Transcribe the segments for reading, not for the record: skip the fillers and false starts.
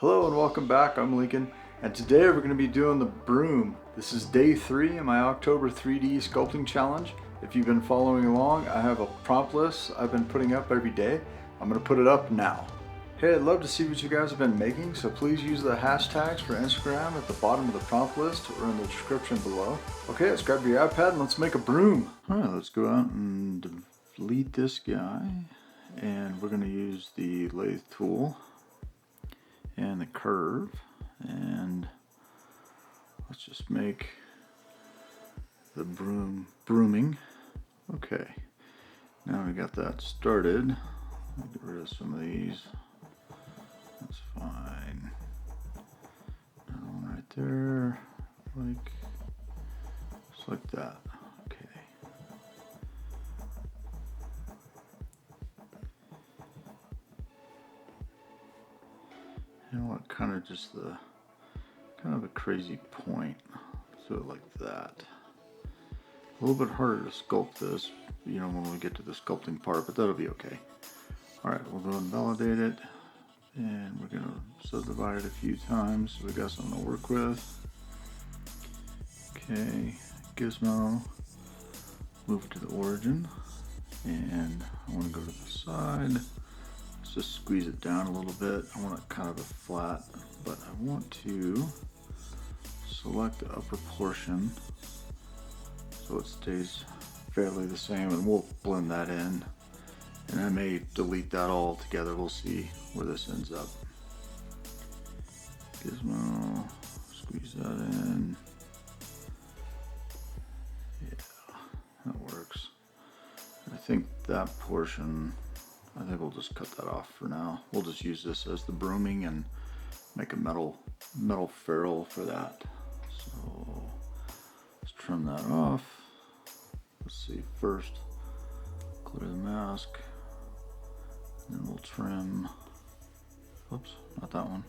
Hello and welcome back. I'm Lincoln, and today we're going to be doing the broom. This is day 3 in my October 3D sculpting challenge. If you've been following along, I have a prompt list I've been putting up every day. I'm going to put it up now. Hey, I'd love to see what you guys have been making, so please use the hashtags for Instagram at the bottom of the prompt list or in the description below. Okay, let's grab your iPad and let's make a broom. Alright, let's go out and delete this guy, and we're going to use the lathe tool and the curve, and let's just make the brooming. Okay, now we got that started. I'll get rid of some of these. That's fine. Another one right there, just like that. Okay. You know what? Kind of just kind of a crazy point. So like that. A little bit harder to sculpt this, you know, when we get to the sculpting part, but that'll be okay. All right, we'll go and validate it, and we're gonna subdivide it a few times so we got something to work with. Okay, gizmo, move it to the origin, and I want to go to the side. Let's just squeeze it down a little bit. I want it kind of a flat, but I want to select the upper portion so it stays fairly the same, and we'll blend that in. And I may delete that all together. We'll see where this ends up. Gizmo, squeeze that in. Yeah, that works. I think that portion, I think we'll just cut that off for now. We'll just use this as the brooming and make a metal ferrule for that. So let's trim that off. Let's see, first clear the mask, and then we'll trim, oops, not that one,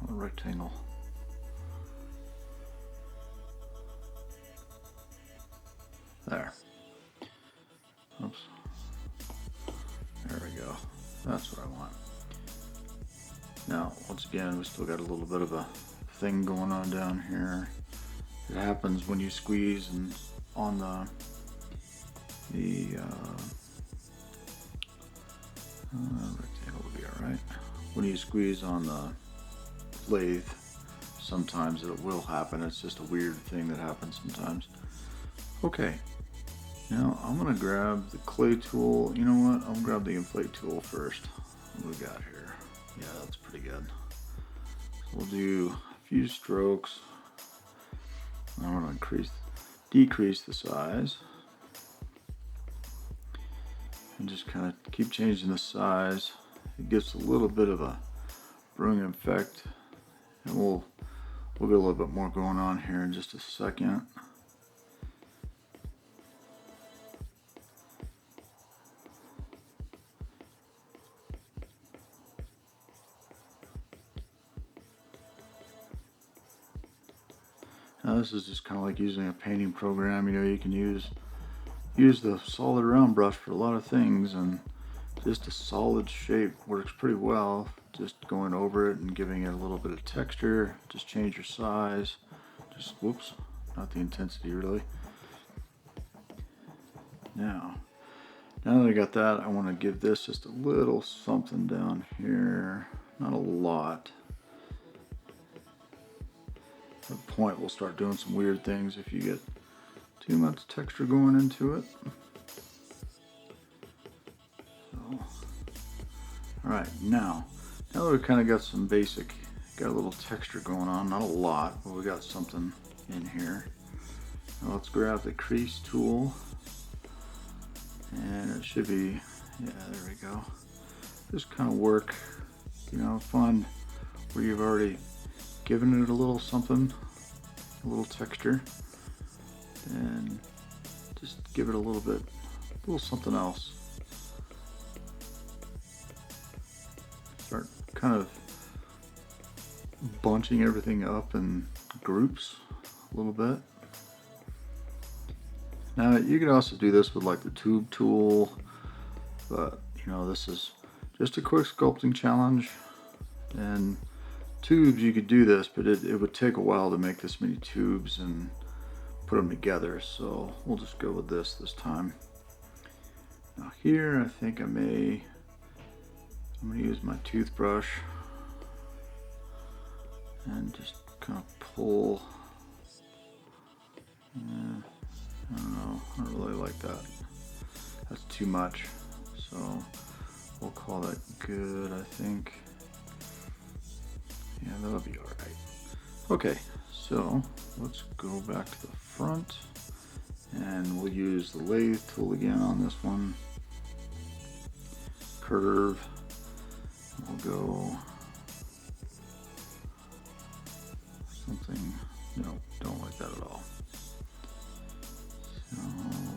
a rectangle. There. Oops. There we go. That's what I want. Now, once again, we still got a little bit of a thing going on down here. It happens when you squeeze and on the rectangle will be alright. When you squeeze on the lathe, sometimes it will happen. It's just a weird thing that happens sometimes. Okay, now I'm gonna grab the clay tool. You know what? I'll grab the inflate tool first. What do we got here? Yeah, that's pretty good. So we'll do a few strokes. I want to decrease the size, and just kind of keep changing the size. It gives a little bit of a brooming effect, and we'll get a little bit more going on here in just a second. Now this is just kind of like using a painting program. You know, you can use the solid round brush for a lot of things, and just a solid shape works pretty well. Just going over it and giving it a little bit of texture. Just change your size. Just, whoops, not the intensity really. Now that I got that, I want to give this just a little something down here. Not a lot. At the point we'll start doing some weird things if you get too much texture going into it. So, alright, now that we've kind of got some basic, got a little texture going on, not a lot, but we got something in here. Now let's grab the crease tool, and it should be, yeah, there we go. Just kind of work, you know, find where you've already given it a little something, a little texture, and just give it a little something else. Start kind of bunching everything up in groups a little bit. Now you could also do this with like the tube tool, but you know, this is just a quick sculpting challenge, and tubes you could do this, but it would take a while to make this many tubes and put them together, so we'll just go with this time. Now here I think I'm going to use my toothbrush and just kind of pull. I don't know, I don't really like that. That's too much, so we'll call that good, I think. Yeah, that'll be alright. Okay, so let's go back to the front and we'll use the lathe tool again on this one. Curve. We'll go something, no, don't like that at all. So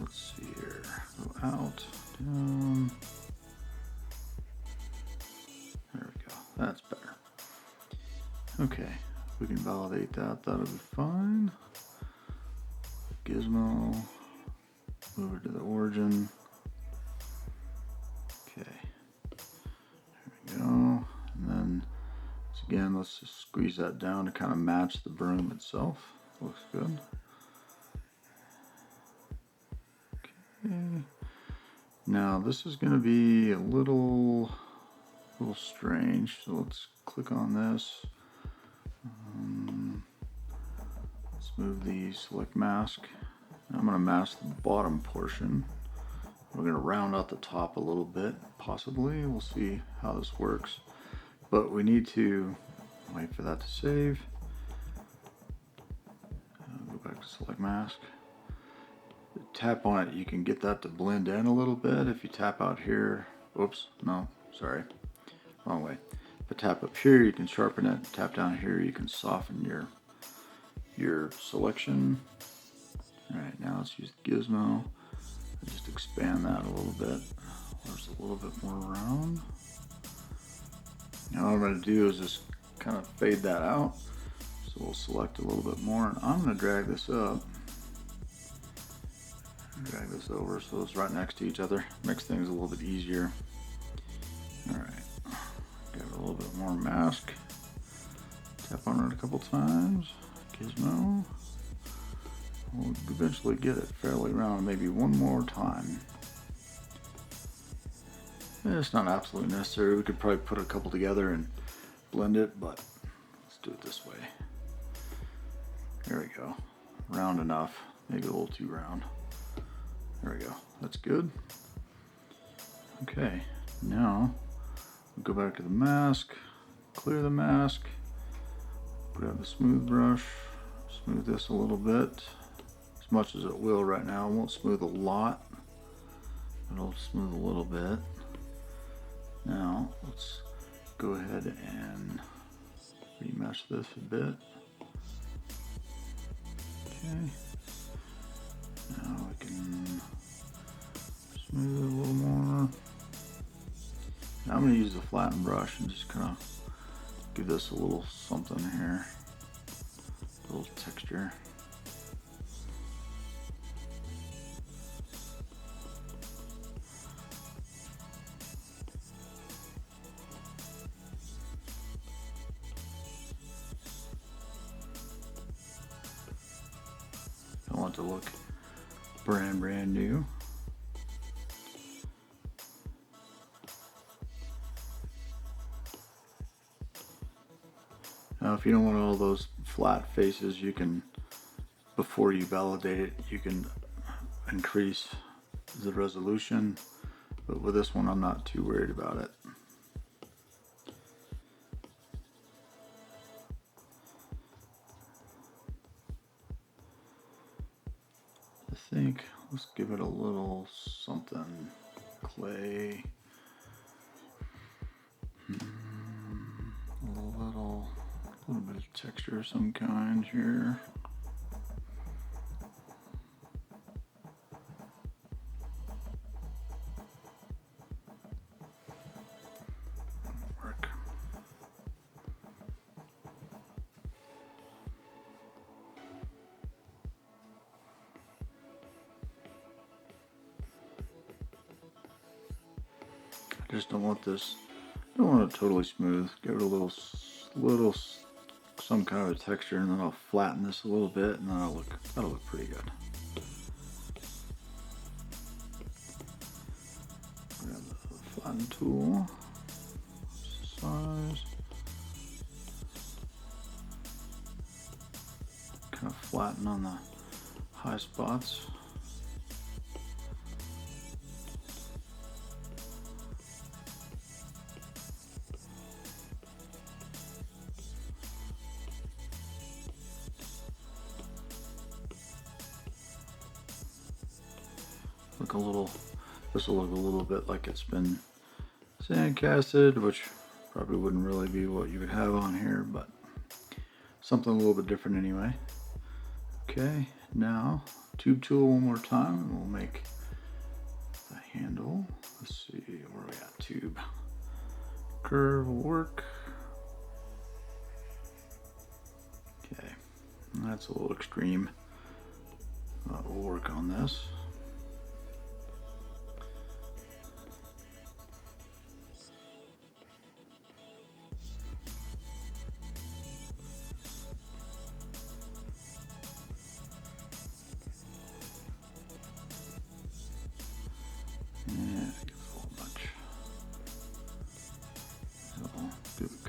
let's see here, go out, down. There we go, that's better. Okay, we can validate that, that'll be fine. Gizmo, move it to the origin. Okay, there we go. And then, again, let's just squeeze that down to kind of match the broom itself. Looks good. Okay. Now this is going to be a little strange, so let's click on this. Let's move the select mask. I'm going to mask the bottom portion. We're going to round out the top a little bit, possibly. We'll see how this works. But we need to wait for that to save. Go back to select mask. Tap on it, you can get that to blend in a little bit. If you tap out here, oops, no, sorry, wrong way. If I tap up here, you can sharpen it. Tap down here, you can soften your selection. All right, now let's use the gizmo. Just expand that a little bit. There's a little bit more round. Now what I'm going to do is just kind of fade that out. So we'll select a little bit more, and I'm going to drag this up. Drag this over so it's right next to each other. Makes things a little bit easier. Alright, give it a little bit more mask. Tap on it a couple times. Gizmo. We'll eventually get it fairly round, maybe one more time. It's not absolutely necessary. We could probably put a couple together and blend it, but let's do it this way. There we go. Round enough. Maybe a little too round. There we go. That's good. Okay, now we'll go back to the mask, clear the mask, grab the smooth brush, smooth this a little bit, as much as it will right now. It won't smooth a lot, but it'll smooth a little bit. Now let's go ahead and remesh this a bit. Okay. Now we can smooth it a little more. Now I'm going to use the flatten brush and just kind of give this a little something here, a little texture. I want it to look brand new. Now if you don't want all those flat faces, you can, before you validate it, you can increase the resolution, but with this one I'm not too worried about it. I think let's give it a little something, clay, a little bit of texture of some kind here. Work. I just don't want this, I don't want it totally smooth. Give it a little little, some kind of a texture, and then I'll flatten this a little bit, and then that'll look pretty good. Grab the flatten tool, size, kind of flatten on the high spots. This will look a little bit like it's been sand casted, which probably wouldn't really be what you would have on here, but something a little bit different anyway. Okay, now tube tool one more time, and we'll make the handle. Let's see, where we at? Tube. Curve will work. Okay, that's a little extreme. We'll work on this.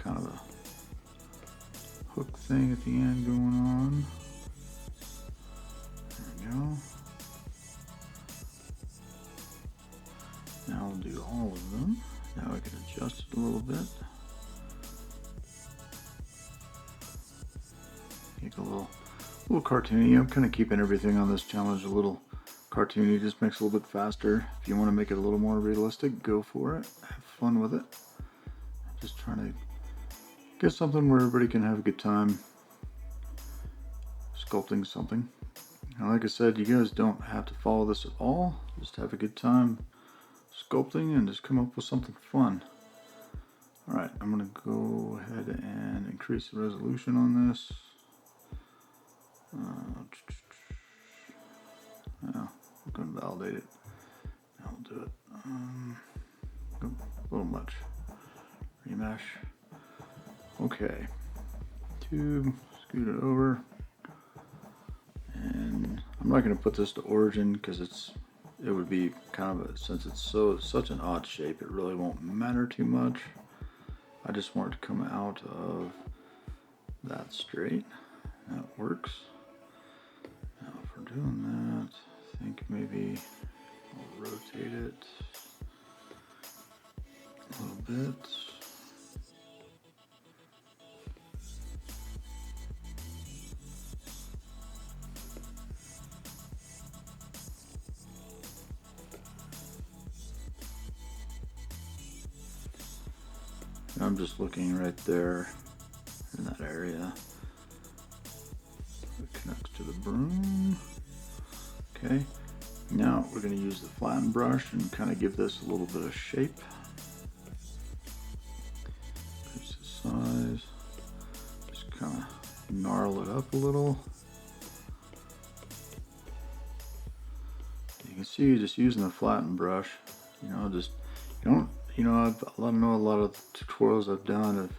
Kind of a hook thing at the end going on. There we go. Now we'll do all of them. Now I can adjust it a little bit. Make a little cartoony. I'm kind of keeping everything on this challenge a little cartoony. Just makes it a little bit faster. If you want to make it a little more realistic, go for it. Have fun with it. Just trying to get something where everybody can have a good time sculpting something. And like I said, you guys don't have to follow this at all. Just have a good time sculpting and just come up with something fun. Alright, I'm going to go ahead and increase the resolution on this. Now, we're going to validate it. Now we'll do it. A little much. Remesh. Okay. Tube, scoot it over. And I'm not going to put this to origin because it would be kind of since it's such an odd shape, it really won't matter too much. I just want it to come out of that straight. That works. Now if we're doing that, I think maybe I'll rotate it a little bit. I'm just looking right there in that area. It connects to the broom. Okay, now we're going to use the flatten brush and kind of give this a little bit of shape. Increase the size. Just kind of gnarl it up a little. You can see just using the flatten brush, you know, just you don't. You know, I know a lot of tutorials I've done have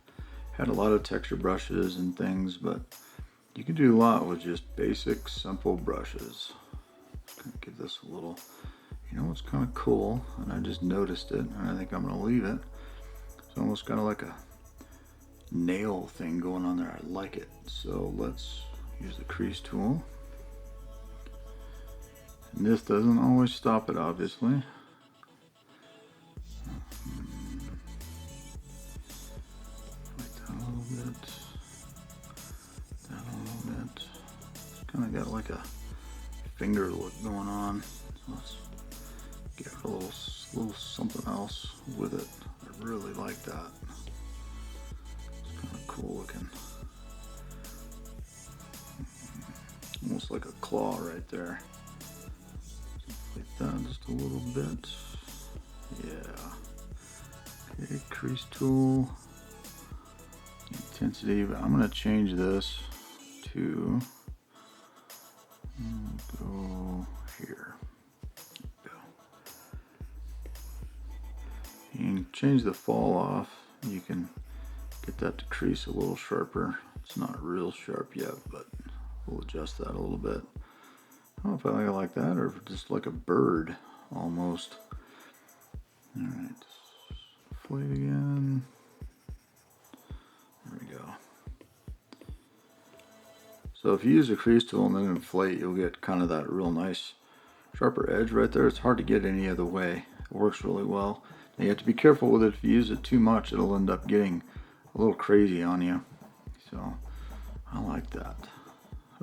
had a lot of texture brushes and things, but you can do a lot with just basic, simple brushes. Just gonna give this a little, you know, it's kind of cool, and I just noticed it, and I think I'm gonna leave it. It's almost kind of like a nail thing going on there. I like it. So let's use the crease tool. And this doesn't always stop it, obviously. Kind of got like a finger look going on. So let's get a little something else with it. I really like that. It's kind of cool looking. Almost like a claw right there. Like that just a little bit. Yeah. Okay, crease tool. Intensity, but I'm going to change this to go here. Go. You can change the fall off. You can Get that to crease a little sharper. It's not real sharp yet, but we'll adjust that a little bit. I don't know if I like that or just like a bird almost. Alright, inflate again. There we go. So if you use a crease tool and then inflate, you'll get kind of that real nice sharper edge right there. It's hard to get any other way. It works really well. Now you have to be careful with it. If you use it too much, it'll end up getting a little crazy on you. So I like that.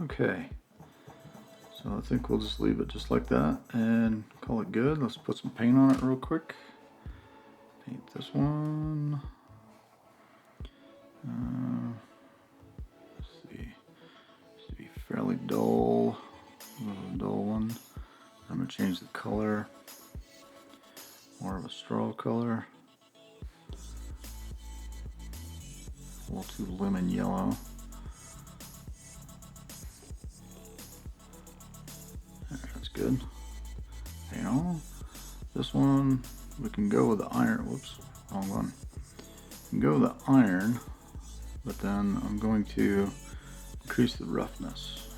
Okay. So I think we'll just leave it just like that and call it good. Let's put some paint on it real quick. Paint this one. Let's see. This should be fairly dull. A little dull one. I'm going to change the color. More of a straw color. A little too lemon yellow. That's good. You know, this one we can go with the iron. Whoops, wrong one. We can go with the iron, but then I'm going to increase the roughness.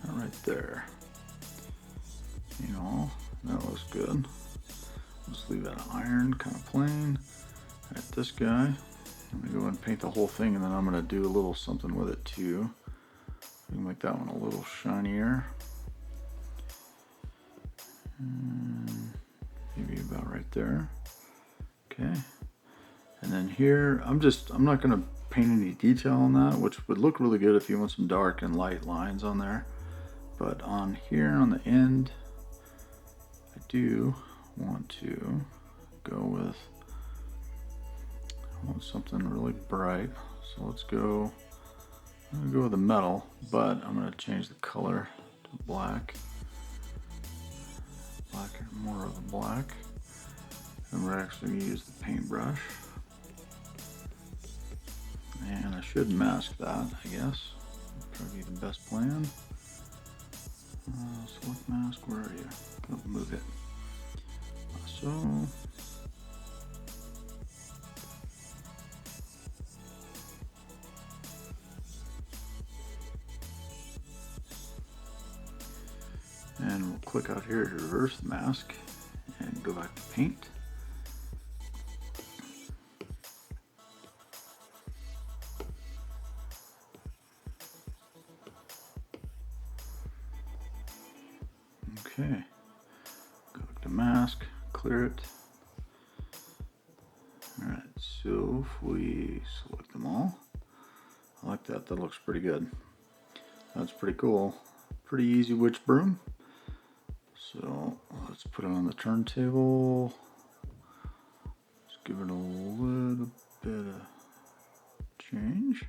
That right there. You know, that looks good. Let's leave that iron kind of plain. Alright, this guy, I'm going to go ahead and paint the whole thing, and then I'm going to do a little something with it too. We can make that one a little shinier. Maybe about right there. Okay. And then here, I'm not going to paint any detail on that, which would look really good if you want some dark and light lines on there. But on here on the end, I do want to go with, I want something really bright. So let's go, I'm going to go with the metal, but I'm going to change the color to black. More of a black. And we're actually going to use the paintbrush. And I should mask that, I guess. Probably the best plan. Select mask, where are you? Oh, move it. So. And we'll click out here to reverse the mask and go back to paint. Okay, go back to mask, clear it. Alright, so if we select them all, I like that, that looks pretty good. That's pretty cool. Pretty easy witch broom. So let's put it on the turntable. Let's give it a little bit of change.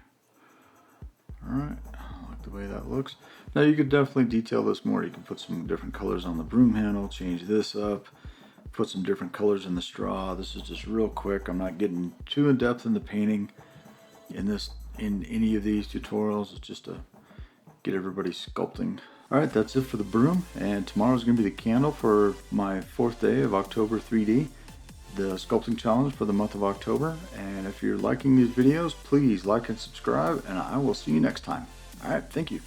Alright, I like the way that looks. Now you could definitely detail this more. You can put some different colors on the broom handle, change this up, put some different colors in the straw. This is just real quick. I'm not getting too in depth in the painting in any of these tutorials. It's just to get everybody sculpting. Alright, that's it for the broom, and tomorrow's going to be the candle for my 4th day of October3D, the sculpting challenge for the month of October. And if you're liking these videos, please like and subscribe, and I will see you next time. Alright, thank you.